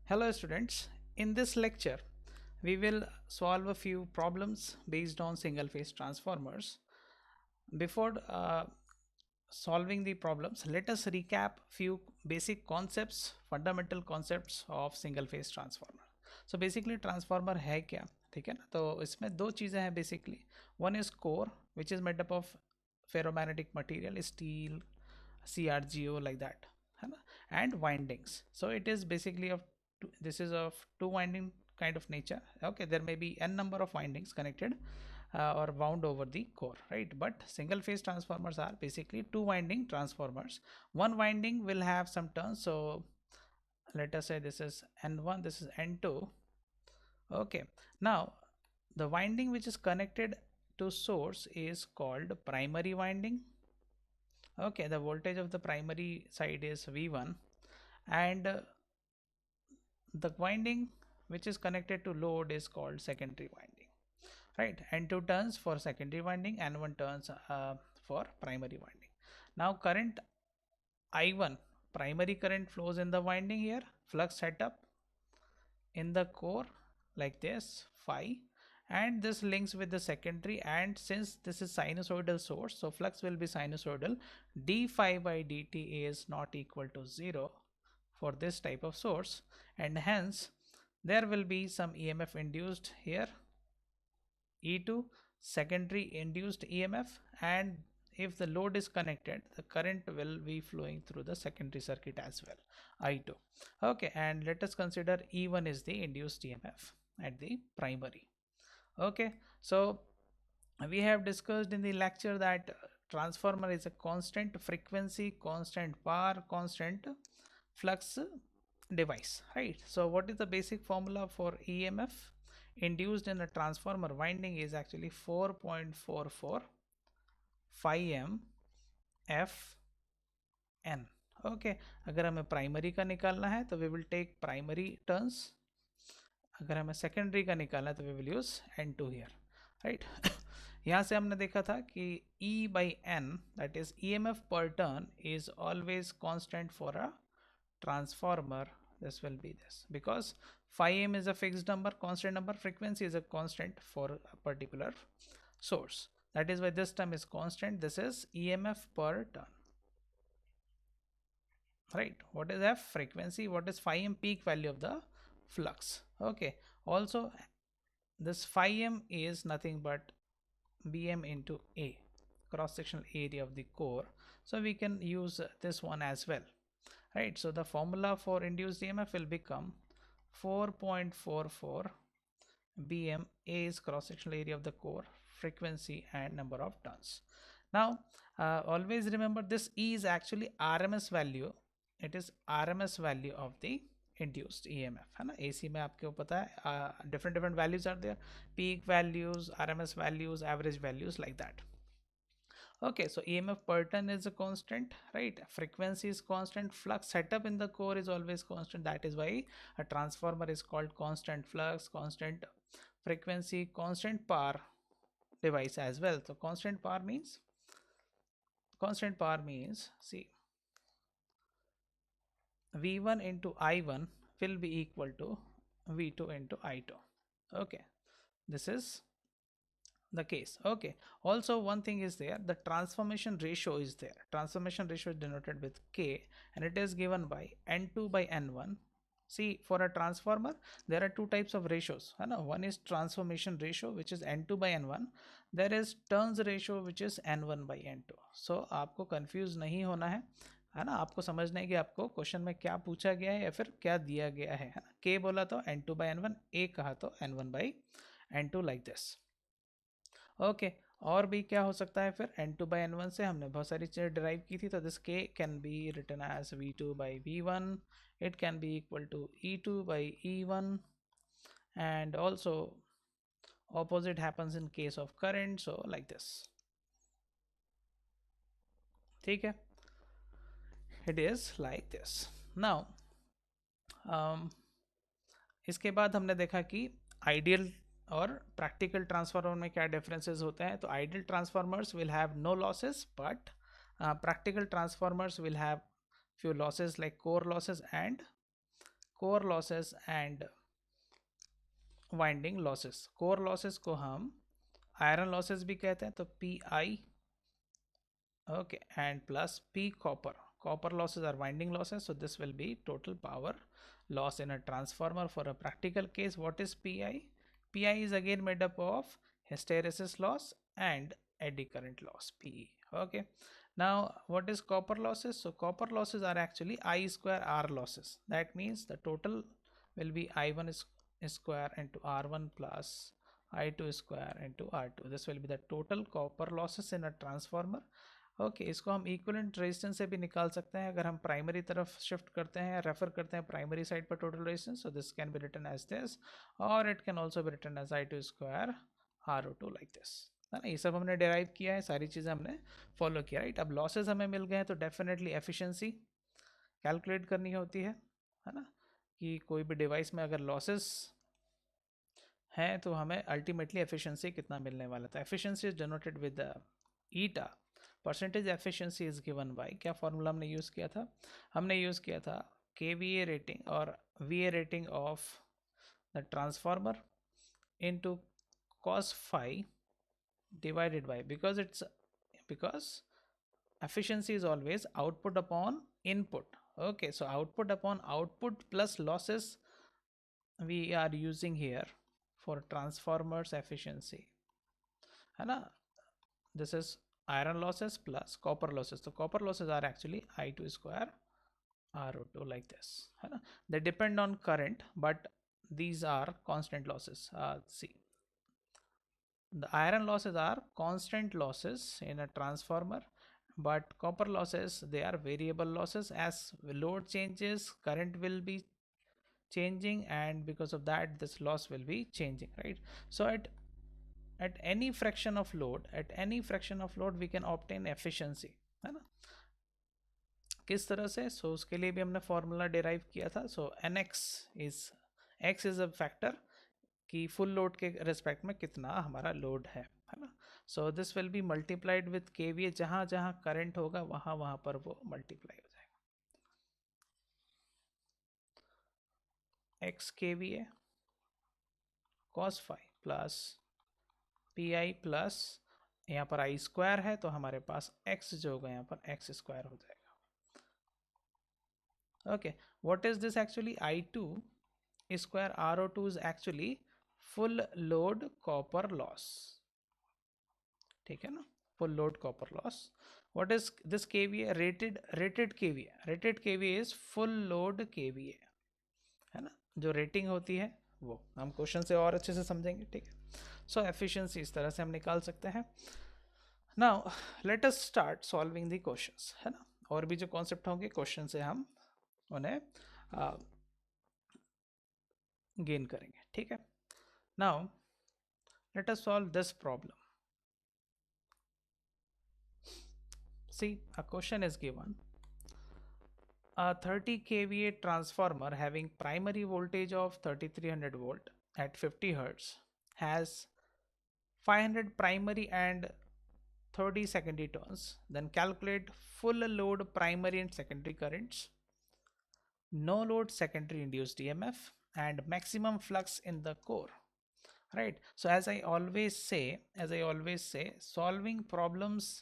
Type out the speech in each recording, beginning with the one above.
Hello students, in this lecture we will solve a few problems based on single phase transformers. Before solving the problems, let us recap few basic concepts, fundamental concepts of single phase transformer. So basically transformer है क्या, ठीक है ना? तो इसमें दो चीज़ें हैं basically. One is core which is made up of ferromagnetic material, steel, CRGO like that, है ना? And windings. So it is basically this is of two winding kind of nature. Okay, there may be n number of windings connected or wound over the core, right? But single phase transformers are basically two winding transformers. One winding will have some turns, so let us say this is n1, this is n2. Okay, now the winding which is connected to source is called primary winding. Okay, the voltage of the primary side is V1, and the winding which is connected to load is called secondary winding, right? N2 turns for secondary winding, N1 turns for primary winding. Now current I1, primary current flows in the winding here, flux setup in the core like this phi, and this links with the secondary, and since this is sinusoidal source, so flux will be sinusoidal. D phi by dt is not equal to 0 for this type of source, and hence there will be some EMF induced here, E2, secondary induced EMF, and if the load is connected, the current will be flowing through the secondary circuit as well, I2. Okay, and let us consider E1 is the induced EMF at the primary. Okay, so we have discussed in the lecture that transformer is a constant frequency, constant power, constant flux device, right? So what is the basic formula for EMF induced in a transformer winding is actually 4.44 phi m f n. Okay, अगर हमें primary का निकालना है तो we will take primary turns, अगर हमें secondary का निकालना है तो we will use n2 here, right? यहाँ से हमने देखा था कि E by N, that is EMF per turn, is always constant for a transformer. This will be this because phi m is a fixed number, constant number, frequency is a constant for a particular source. That is why this term is constant. This is EMF per turn, right? What is F? Frequency. What is phi m? Peak value of the flux. Okay, also this phi m is nothing but Bm into A, cross sectional area of the core, so we can use this one as well, right? So the formula for induced EMF will become 4.44 Bm. A is cross sectional area of the core, frequency and number of turns. Now always remember this E is actually RMS value. It is RMS value of the induced EMF, है ना? AC में आपको पता है different values are there, peak values, RMS values, average values, like that. Okay, so EMF per turn is a constant, right? Frequency is constant, flux setup in the core is always constant. That is why a transformer is called constant flux, constant frequency, constant power device as well. So constant power means see, V1 into I1 will be equal to V2 into I2. Okay, this is the case. Okay, also one thing is there, the transformation ratio is there. Transformation ratio is denoted with K, and it is given by N2 by N1. See, for a transformer there are two types of ratios, है ना? One is transformation ratio which is N2 by N1. There is turns ratio which is N1 by N2. So आपको confuse नहीं होना है ना? आपको समझना है कि आपको क्वेश्चन में क्या पूछा गया है या फिर क्या दिया गया है ना? K बोला तो N2 by N1, A कहा तो N1 by N2, like this. Okay, और भी क्या हो सकता है फिर? n2 by n1 से हमने बहुत सारी चीज़ें डिराइव की थी, तो this k can be written as v2 by v1, it can be equal to e2 by e1, and also opposite happens in case of current, so like this. ठीक है, it is like this. Now इसके बाद हमने देखा कि ideal और practical transformer में क्या डिफरेंसेस होते हैं. तो ideal transformers will have no losses, but practical transformers will have few losses like core losses and core losses and winding losses. Core losses को हम आयरन लॉसेस भी कहते हैं, तो P I, okay, and plus P copper. Copper losses are winding losses, so this will be total power loss in a transformer. For a practical case, what is PI? PI is again made up of hysteresis loss and eddy current loss, PE. Okay. Now, what is copper losses? So copper losses are actually I square R losses. That means the total will be I1 square into R1 plus I2 square into R2. This will be the total copper losses in a transformer. Okay इसको हम equivalent resistance से भी निकाल सकते हैं अगर हम primary तरफ शिफ्ट करते हैं, रेफर करते हैं प्राइमरी साइड पर total resistance, so this can be written as this और it can also be written as I2 square RO2 like this, है ना। ये सब हमने डिराइव किया है, सारी चीज़ें हमने फॉलो किया, राइट। अब लॉसेज हमें मिल गए हैं तो डेफिनेटली एफिशिएंसी कैलकुलेट करनी होती है ना, कि कोई भी डिवाइस में अगर लॉसेस हैं तो हमें अल्टीमेटली एफिशिएंसी कितना मिलने वाला था। Efficiency is denoted with eta, percentage efficiency is given by, क्या फॉर्मूला हमने यूज़ किया था, हमने यूज़ किया था KVA रेटिंग और VA rating of the transformer into cos phi divided by, because efficiency is always output upon input. Okay, so output upon output plus losses we are using here for transformers efficiency, है ना। This is iron losses plus copper losses. So copper losses are actually I2 square RO2 like this, है ना। They depend on current, but these are constant losses. See, the iron losses are constant losses in a transformer, but copper losses, they are variable losses. As load changes, current will be changing, and because of that this loss will be changing, right? So at any fraction of load, we can obtain efficiency, है ना। किस तरह से, सो उसके लिए भी हमने formula derive किया था। सो x इज अ फैक्टर कि फुल लोड के रिस्पेक्ट में कितना हमारा लोड है ना। So this will be multiplied with KVA, जहाँ जहाँ करंट होगा वहाँ वहाँ पर वो मल्टीप्लाई हो जाएगा। x KVA cos phi plus PI plus यहाँ पर I स्क्वायर है तो हमारे पास x जो होगा यहाँ पर x स्क्वायर हो जाएगा। Okay, what is this actually? I2 square RO2 is actually full load copper loss, ठीक है ना, full load copper loss. What is this KVA? Rated KVA is full load KVA, है ना। जो रेटिंग होती है वो हम क्वेश्चन से और अच्छे से समझेंगे, ठीक है। सो एफिशिएंसी इस तरह से हम निकाल सकते हैं। Now let us start solving the questions, है ना। और भी जो कॉन्सेप्ट होंगे क्वेश्चन से हम उन्हें गेन करेंगे, ठीक है। Now let us solve this problem. See, a question is given. A 30 kVA transformer having primary voltage of 3300 volt at 50 Hz has 500 primary and 30 secondary turns. Then calculate full load primary and secondary currents, no load secondary induced EMF, and maximum flux in the core. Right. So as I always say, solving problems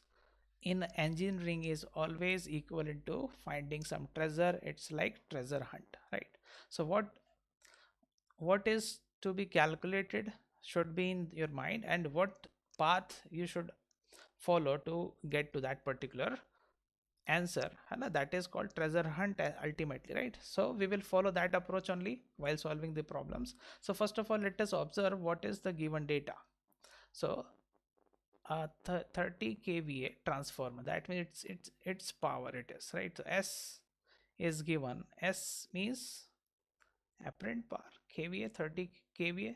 in engineering is always equivalent to finding some treasure. It's like treasure hunt, right? So what is to be calculated should be in your mind, and what path you should follow to get to that particular answer, and that is called treasure hunt ultimately, right? So we will follow that approach only while solving the problems. So first of all, let us observe what is the given data. So 30 kVA transformer, that means its power it is, right? So S is given, S means apparent power, kVA 30 kVA,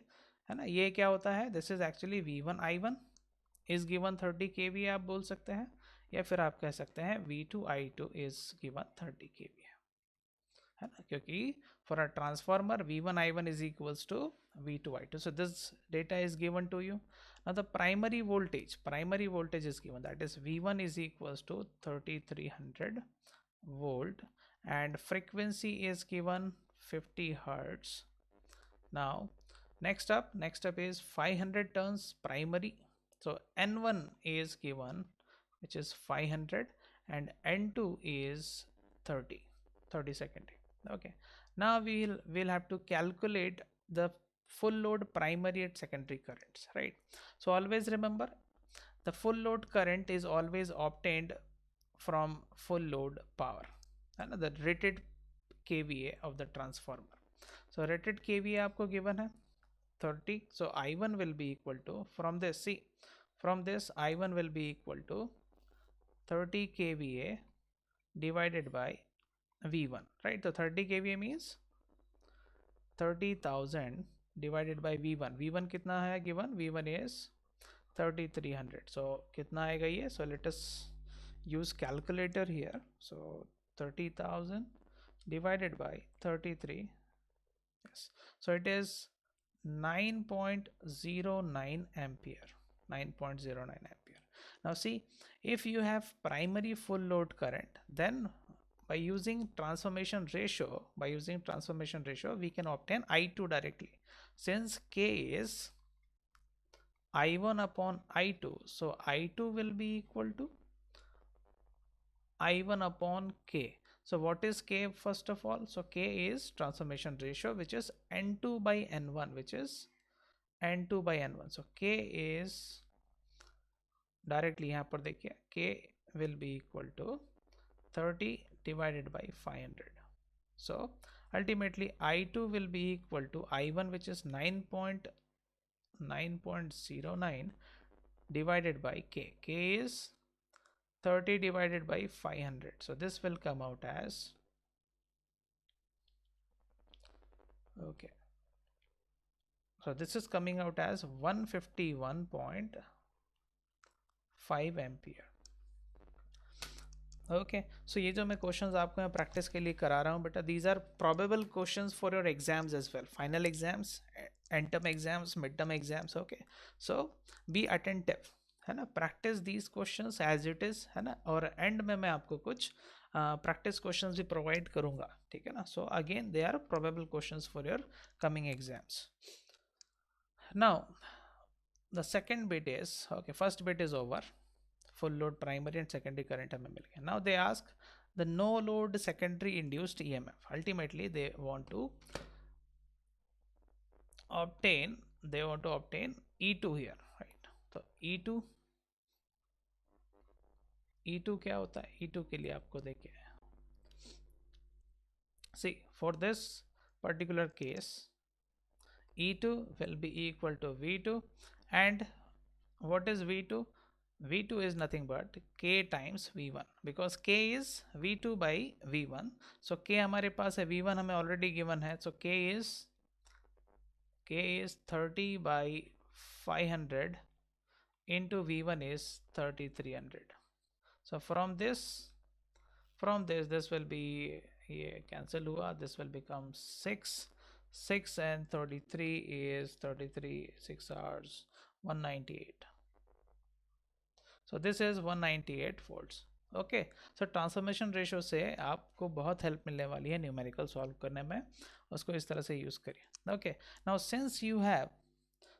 है ना। ये क्या होता है, this is actually V1 I1 is given 30 kVA आप बोल सकते हैं, या फिर आप कह सकते हैं V2 I2 is given 30 kVA, है ना, क्योंकि for a transformer V1 I1 is equals to V2 I2. So this data is given to you. Now the primary voltage is given, that is V1 is equals to 3300 volt, and frequency is given 50 hertz. Now next up is 500 turns primary. So N1 is given, which is 500, and N2 is 30, 30 secondary. Okay. Now we'll have to calculate the full load primary and secondary currents, right? So always remember, the full load current is always obtained from full load power and the rated kVA of the transformer. So rated kVA आपको given है 30. So I1 will be equal to, from this, see, from this I1 will be equal to 30 kVA divided by V1, right? So 30 kVA means 30,000 divided by V1. V1 कितना है given? V1 is 3300. So कितना आएगा ये? So let us use calculator here. So 30,000 divided by 33. Yes. So it is 9.09 ampere. 9.09 ampere. Now see, if you have primary full load current, then by using transformation ratio, we can obtain I2 directly. Since K is I1 upon I2, so I2 will be equal to I1 upon K. So what is K first of all? So K is transformation ratio, which is N2 by N1, which is N2 by N1. So K is directly यहाँ पर देखिए, K will be equal to 30 divided by 500. So ultimately I2 will be equal to I1, which is 9.09 divided by K. K is 30 divided by 500. So this will come out as, okay, so this is coming out as 151.5 ampere. Okay so ये जो मैं questions आपको यहाँ practice के लिए करा रहा हूँ बेटा, these are probable questions for your exams as well, final exams, end term exams, mid term exams. Okay so be attentive, है ना, practice these questions as it is, है ना, और एंड में मैं आपको कुछ प्रैक्टिस क्वेश्चंस भी प्रोवाइड करूँगा, ठीक है ना. So again they are probable questions for your coming exams. Now the second bit is, okay, first bit is over, full load primary and secondary current हमें मिल गया. Now they ask the no load secondary induced EMF. Ultimately they want to obtain E2 here, right? तो E2 क्या होता है? E2 के लिए आपको देखिए, see, for this particular case E2 will be equal to V2, and what is V2? V2 is nothing but K times V1, because K is V2 by V1. So K हमारे पास है, V1 हमें already given है, so K is 30 by 500 into V1 is 3300. So from this this will be, ये cancel हुआ, this will become 6 and 33 is 33, 6 hours, 198. So this is 198 volts. Okay so transformation ratio से आपको बहुत help मिलने वाली है numerical solve करने में, उसको इस तरह से यूज़ करिए. Okay now since you have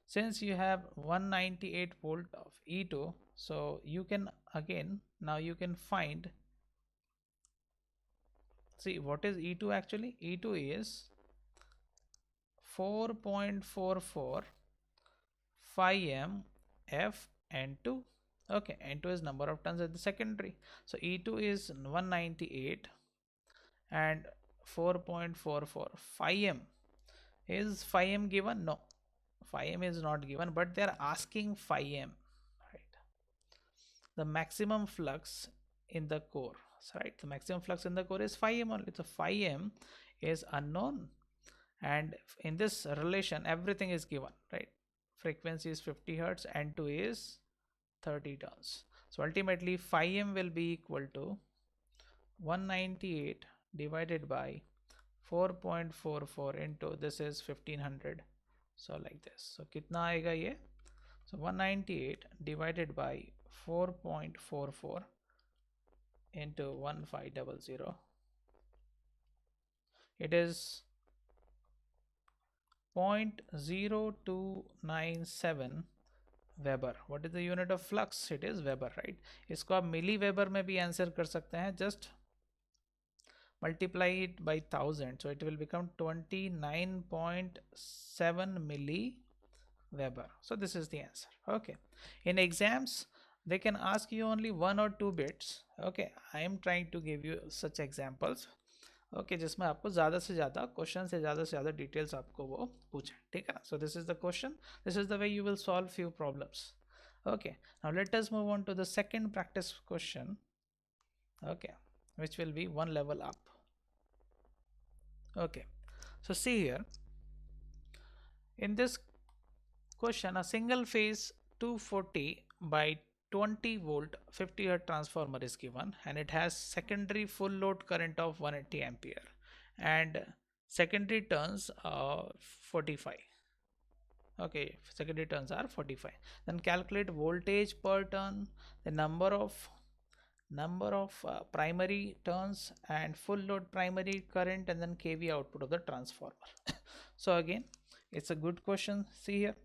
198 volt of E2, so you can again, now you can find, see what is E2 actually. E2 is 4.44 phi m f n2. Okay, n2 is number of turns at the secondary. So E2 is 198 and 4.44 phi m. Is phi m given? No, phi m is not given, but they are asking phi m, right? The maximum flux in the core, right? The maximum flux in the core is phi m only. So phi m is unknown, and in this relation everything is given, right? Frequency is 50 hertz, n2 is 30 turns. So ultimately phi m will be equal to 198 divided by 4.44 into this is 1500. So like this. So कितना आएगा ये? So 198 divided by 4.44 into 1500. It is 0.0297 weber. What is the unit of flux? It is weber, right. इसको आप मिली weber में भी answer कर सकते हैं. Just multiply it by 1000, so it will become 29.7 milli Weber. So this is the answer. Okay, in exams they can ask you only 1 or 2 bits. Okay, I am trying to give you such examples. Okay, जिसमें आपको ज़्यादा से ज़्यादा question से ज़्यादा details आपको वो पूछे. ठीक है. So this is the question, this is the way you will solve few problems. Okay, now let us move on to the second practice question. Okay, which will be one level up. Okay, so see here, in this question, a single phase 240 by 20 volt 50 hertz transformer is given, and it has secondary full load current of 180 ampere and secondary turns 45. Okay, secondary turns are 45. Then calculate voltage per turn, the number of primary turns and full load primary current, and then kV output of the transformer. So again, it's a good question. See here,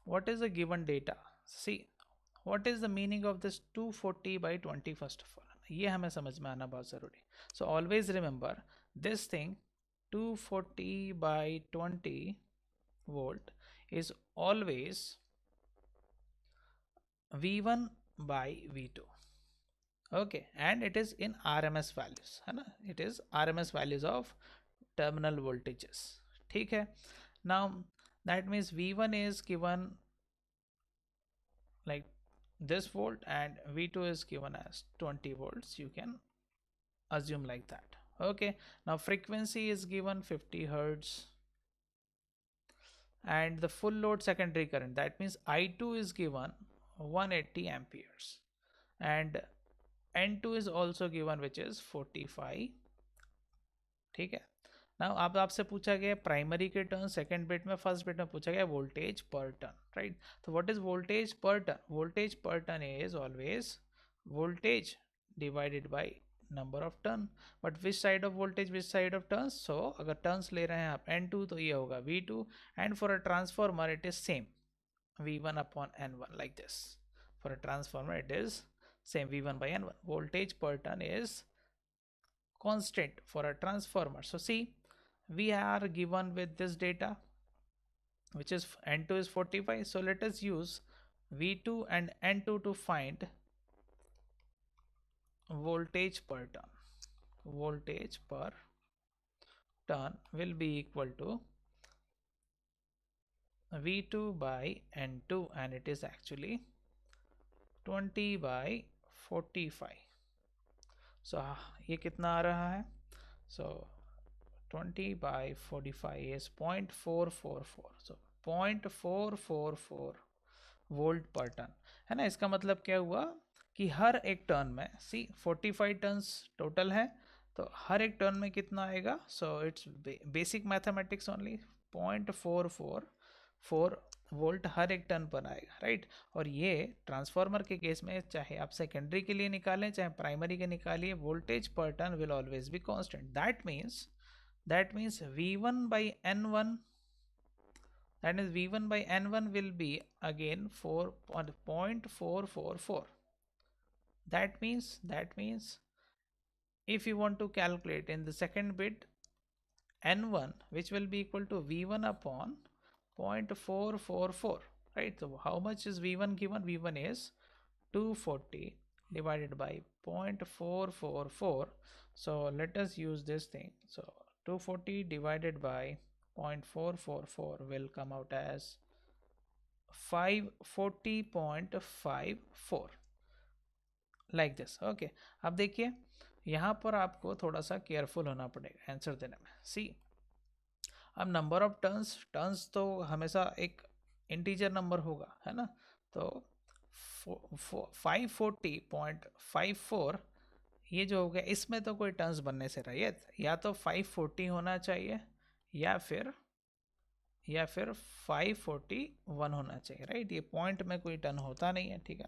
what is the given data? See, what is the meaning of this 240 by 20? First of all, ये हमें समझ में आना बहुत ज़रूरी. So always remember this thing, 240 by 20 volt is always V1 by V2. Okay, and it is in RMS values, है ना? It is RMS values of terminal voltages. ठीक है. Now that means V1 is given like this volt and V2 is given as 20 volts. You can assume like that. Okay, now frequency is given 50 hertz and the full load secondary current, that means I2 is given 180 amperes and N2 is also given, which is 45. ठीक है. Now अब आपसे पूछा गया primary के turn, second bit में, first bit में पूछा गया वोल्टेज पर टर्न, राइट. तो what is voltage per turn? Voltage per turn is always voltage divided by number of turn. But which side of voltage, which side of turns? So अगर turns ले रहे हैं आप N2 तो ये होगा V2, and for a transformer it is same V1 upon N1 like this. For a transformer it is same V1 by N1. Voltage per turn is constant for a transformer. So see, we are given with this data, which is N2 is 45. So let us use V2 and N2 to find voltage per turn. Voltage per turn will be equal to V2 by N2, and it is actually 20 by 45. So ये कितना आ रहा है? So 20 by 45 is 0.444. So 0.444 volt पर turn, है ना. इसका मतलब क्या हुआ कि हर एक टर्न में, सी 45 टर्न्स टोटल है, तो हर एक टर्न में कितना आएगा? So it's basic mathematics only. 0.444 volt हर एक टर्न पर आएगा, राइट. और ये ट्रांसफार्मर के केस में चाहे आप सेकेंडरी के लिए निकालें चाहे प्राइमरी के निकालिए, voltage per turn will always be constant. That means V1 by N1, that is V1 by N1 will be again 0.444. That means if you want to calculate in the second bit N1, which will be equal to V1 upon 0.444, right. So how much is V1 given? V1 is 240 divided by 0.444. So let us use this thing. So 240 divided by 0.444 will come out as 540.54 like this. Okay, अब देखिए यहाँ पर आपको थोड़ा सा careful होना पड़ेगा answer देने में. सी, अब नंबर ऑफ टर्न्स तो हमेशा एक इंटीजर नंबर होगा, है ना. तो 540.54 ये जो हो गया, इसमें तो कोई टर्न्स बनने से रही है, या तो 540 होना चाहिए या फिर 541 होना चाहिए, राइट. ये पॉइंट में कोई टर्न होता नहीं है, ठीक है.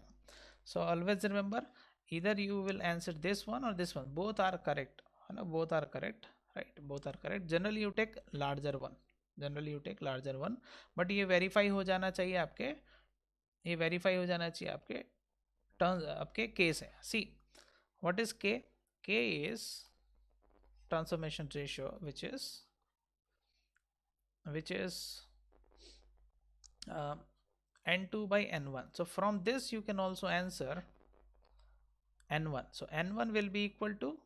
So always remember, either you will answer this one or this one, both are correct, है ना, both are correct, right? Both are correct. Generally you take larger one, generally you take larger one, but ये verify हो जाना चाहिए आपके, ये verify हो जाना चाहिए आपके टर्म्स, आपके केस है. See, what is k? K is transformation ratio, which is uh, n2 by n1. So from this you can also answer n1. So n1 will be equal to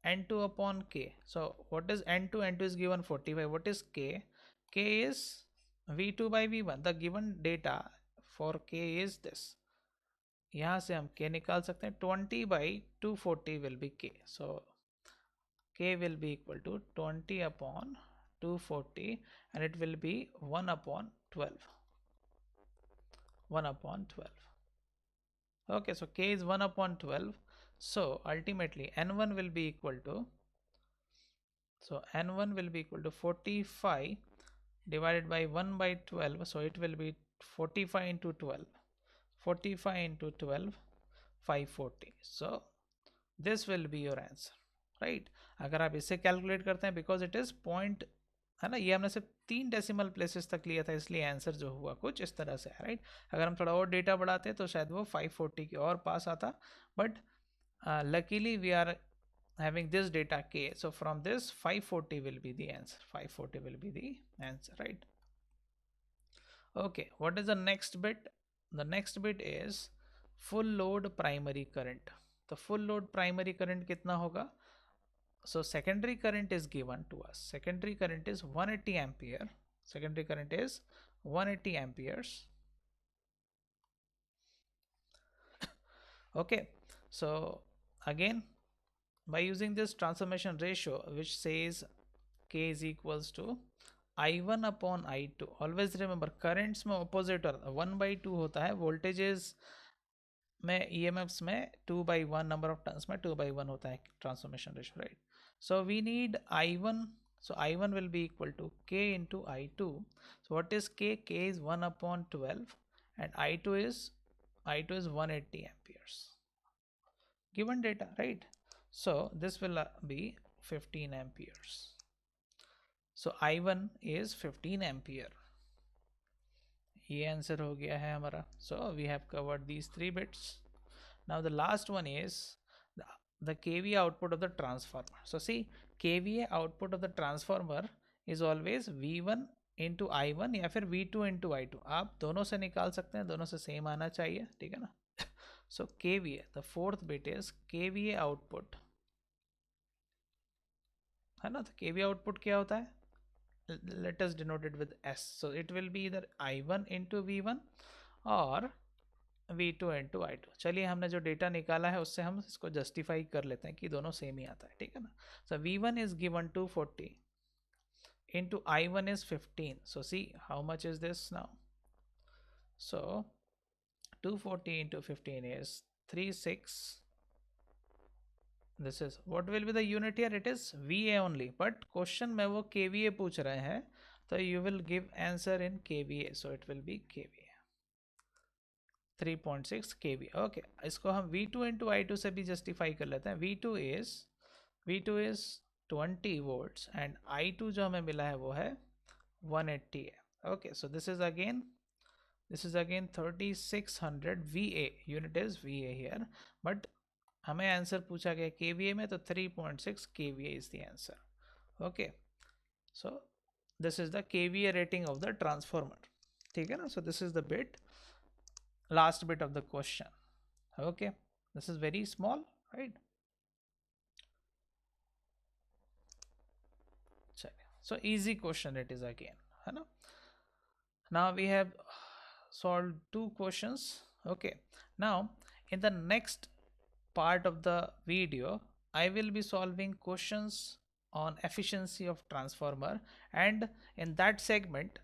n2 upon k. So what is n2? N2 is given 45. What is k? K is v2 by v1. The given data for k is this. यहाँ से हम k निकाल सकते हैं. 20 by 240 will be k. So k will be equal to 20 upon 240 and it will be 1 upon 12. 1 upon 12. Okay, so k is 1 upon 12. So ultimately n1 will be equal to, so n1 will be equal to 45 divided by 1 by 12. So it will be 45 into 12. 45 into 12, 540. So this will be your answer, right? अगर आप इससे calculate करते हैं, because it is point, है ना, ये हमने सिर्फ 3 डेसिमल प्लेसेस तक लिया था, इसलिए आंसर जो हुआ कुछ इस तरह से है, राइट? अगर हम थोड़ा और डेटा बढ़ाते तो शायद वो 540 की और पास आता, but luckily we are having this data k, so from this 540 will be the answer. 540 will be the answer, right? Okay, what is the next bit? The next bit is full load primary current. The full load primary current kitna hoga? So secondary current is given to us. Secondary current is 180 ampere. Secondary current is 180 amperes. Okay, so again, by using this transformation ratio, which says k is equals to I1 upon I2. Always remember, currents में opposite 1 by 2 होता है, voltages में EMFs में 2 by 1, number of turns में 2 by 1 होता है transformation ratio, right? So we need I1, so I1 will be equal to k into I2. So what is k? K is 1 upon 12 and I2 is 180 amperes. Given data, right? So this will be 15 amperes. So I1 is 15 ampere. ये answer हो गया है हमारा. So we have covered these 3 bits. Now the last one is the kVA output of the transformer. So see, kVA output of the transformer is always V1 into I1 या फिर V2 into I2. आप दोनों से निकाल सकते हैं, दोनों से सेम आना चाहिए, ठीक है ना? So kVA, the fourth bit is kVA output, है ना? तो kVA output क्या होता है? Let us denote it with S. So it will be either I1 into V1 और V2 into I2. चलिए हमने जो डेटा निकाला है उससे हम इसको जस्टिफाई कर लेते हैं कि दोनों सेम ही आता है, ठीक है ना? So V1 is given 240 into I1 is 15. So see how much is this now? So 240 into 15 is 36. This is what will be the unit here? It is VA only, but question में वो KVA पूछ रहे हैं, तो you will give answer in KVA, so it will be KVA 3.6 kVA. Okay, इसको हम V2 into I2 से भी justify कर लेते हैं. V2 is 20 volts and I2 जो हमें मिला है वो है 180 है. Okay, so this is again 3600 VA. Unit is VA here, but हमें आंसर पूछा गया KVA में, तो 3.6 kVA is the answer. Okay, so this is the KVA rating of the transformer, ठीक है ना? So this is the last bit of the question. Okay, this is very small, right? So easy question it is again, है ना? Now we have solved 2 questions. Okay, now in the next part of the video I will be solving questions on efficiency of transformer, and in that segment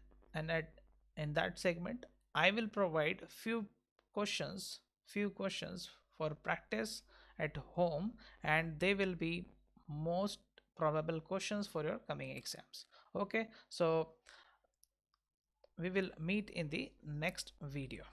I will provide few questions for practice at home, and they will be most probable questions for your coming exams. Okay, so we will meet in the next video.